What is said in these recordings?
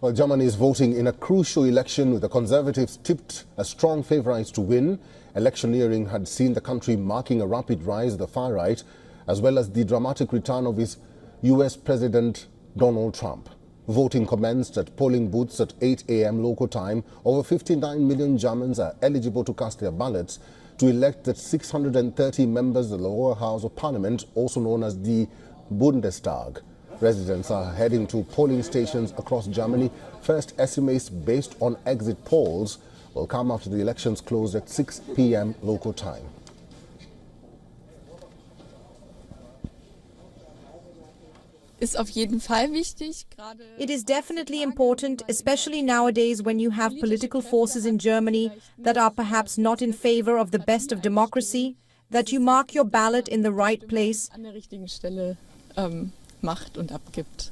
Well, Germany is voting in a crucial election with the Conservatives tipped as strong favourites to win. Electioneering had seen the country marking a rapid rise of the far right, as well as the dramatic return of his US President Donald Trump. Voting commenced at polling booths at 8 a.m. local time. Over 59 million Germans are eligible to cast their ballots to elect the 630 members of the lower house of parliament, also known as the Bundestag. Residents are heading to polling stations across Germany. First estimates based on exit polls will come after the elections closed at 6 p.m. local time. Ist auf jeden Fall wichtig. It is definitely important, especially nowadays when you have political forces in Germany that are perhaps not in favor of the best of democracy, that you mark your ballot in the right place. An der richtigen Stelle macht und abgibt.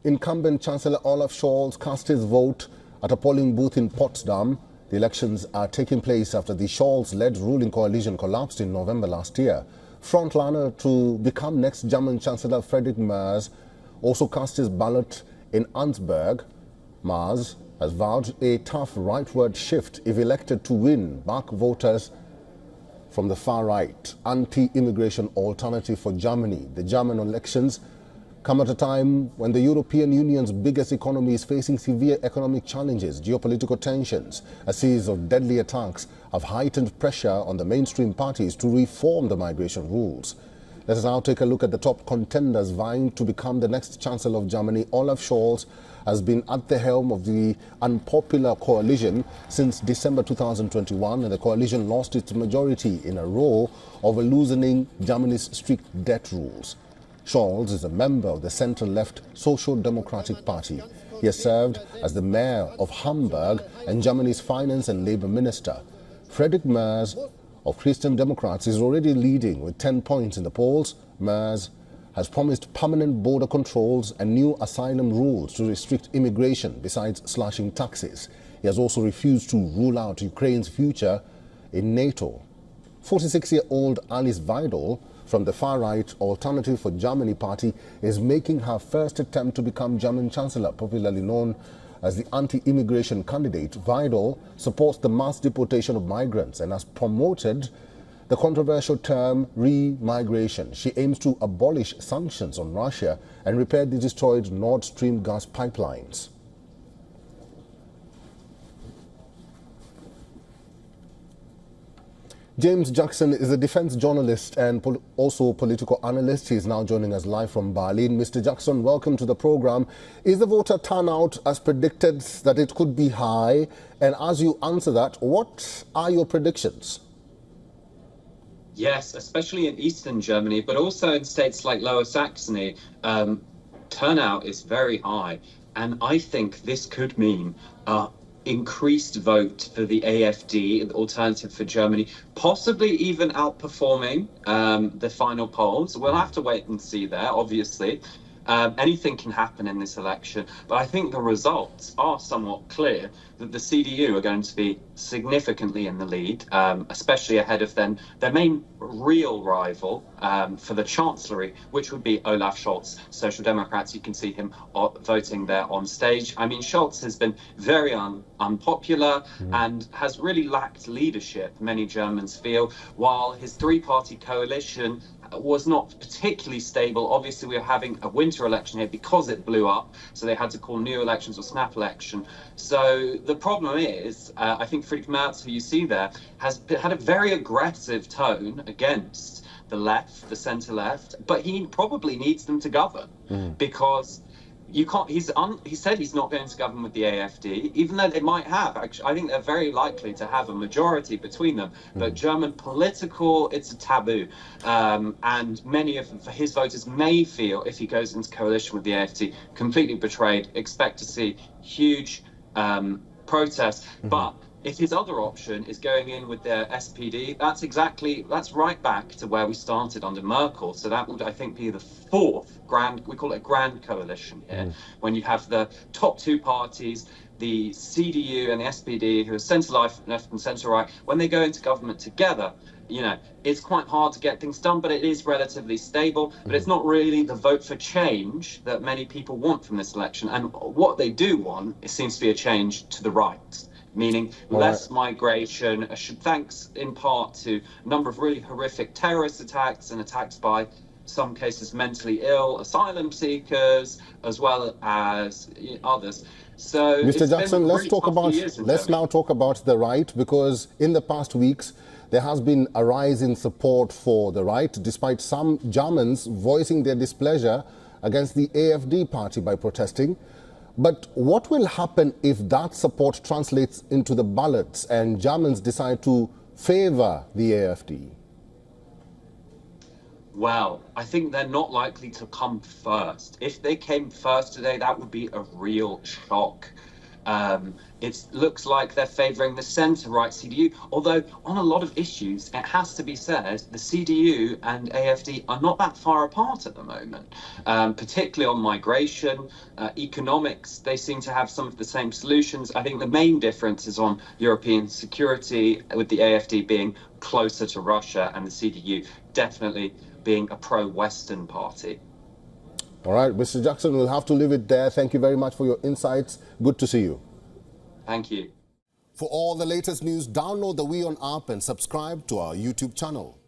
Incumbent Chancellor Olaf Scholz cast his vote at a polling booth in Potsdam. The elections are taking place after the Scholz-led ruling coalition collapsed in November last year. Frontrunner to become next German Chancellor Friedrich Merz also cast his ballot in Arnsberg. Merz has vowed a tough rightward shift if elected to win back voters from the far-right anti-immigration Alternative for Germany. The German elections come at a time when the European Union's biggest economy is facing severe economic challenges, geopolitical tensions. A series of deadly attacks have heightened pressure on the mainstream parties to reform the migration rules. Let us now take a look at the top contenders vying to become the next Chancellor of Germany. Olaf Scholz has been at the helm of the unpopular coalition since December 2021, and the coalition lost its majority in a row over loosening Germany's strict debt rules. Scholz is a member of the centre-left Social Democratic Party. He has served as the mayor of Hamburg and Germany's finance and labour minister. Friedrich Merz of Christian Democrats is already leading with 10 points in the polls. Merz has promised permanent border controls and new asylum rules to restrict immigration, besides slashing taxes. He has also refused to rule out Ukraine's future in NATO. 46-year-old Alice Weidel from the far-right Alternative for Germany party is making her first attempt to become German Chancellor, popularly known as the anti-immigration candidate. Weidel supports the mass deportation of migrants and has promoted the controversial term re-migration. She aims to abolish sanctions on Russia and repair the destroyed Nord Stream gas pipelines. James Jackson is a defense journalist and also political analyst. He is now joining us live from Berlin. Mr. Jackson, welcome to the program. Is the voter turnout as predicted that it could be high? And as you answer that, what are your predictions? Yes, especially in eastern Germany, but also in states like Lower Saxony, turnout is very high. And I think this could mean increased vote for the AfD, the Alternative for Germany, possibly even outperforming the final polls. We'll have to wait and see there, obviously. Anything can happen in this election, but I think the results are somewhat clear that the CDU are going to be significantly in the lead, especially ahead of their main real rival for the chancellery, which would be Olaf Scholz. Social Democrats, you can see him voting there on stage. I mean, Scholz has been very unpopular and has really lacked leadership, many Germans feel, while his three-party coalition was not particularly stable. Obviously, we are having a winter election here because it blew up, so they had to call new elections or snap election. So the problem is, I think Friedrich Merz, who you see there, has had a very aggressive tone against the left, the centre-left, but he probably needs them to govern because you can't. He said he's not going to govern with the AfD, even though they might have. Actually, I think they're very likely to have a majority between them. But German political, it's a taboo, and many of his voters may feel, if he goes into coalition with the AfD, completely betrayed. Expect to see huge protests, but if his other option is going in with their SPD, that's right back to where we started under Merkel. So that would, I think, be the fourth grand, we call it a grand coalition here, when you have the top two parties, the CDU and the SPD, who are centre-left and centre-right, when they go into government together, you know, it's quite hard to get things done, but it is relatively stable. But it's not really the vote for change that many people want from this election. And what they do want, it seems to be a change to the right, meaning less migration, thanks in part to a number of really horrific terrorist attacks and attacks by some cases mentally ill asylum seekers, as well as others. So, Mr. Jackson, let's now talk about the right, because in the past weeks there has been a rise in support for the right, despite some Germans voicing their displeasure against the AfD party by protesting. But what will happen if that support translates into the ballots and Germans decide to favour the AfD? Well, I think they're not likely to come first. If they came first today, that would be a real shock. It looks like they're favouring the centre-right CDU, although on a lot of issues, it has to be said, the CDU and AfD are not that far apart at the moment, particularly on migration, economics. They seem to have some of the same solutions. I think the main difference is on European security, with the AfD being closer to Russia and the CDU definitely being a pro-Western party. All right, Mr. Jackson, we'll have to leave it there. Thank you very much for your insights. Good to see you. Thank you. For all the latest news, download the WION app and subscribe to our YouTube channel.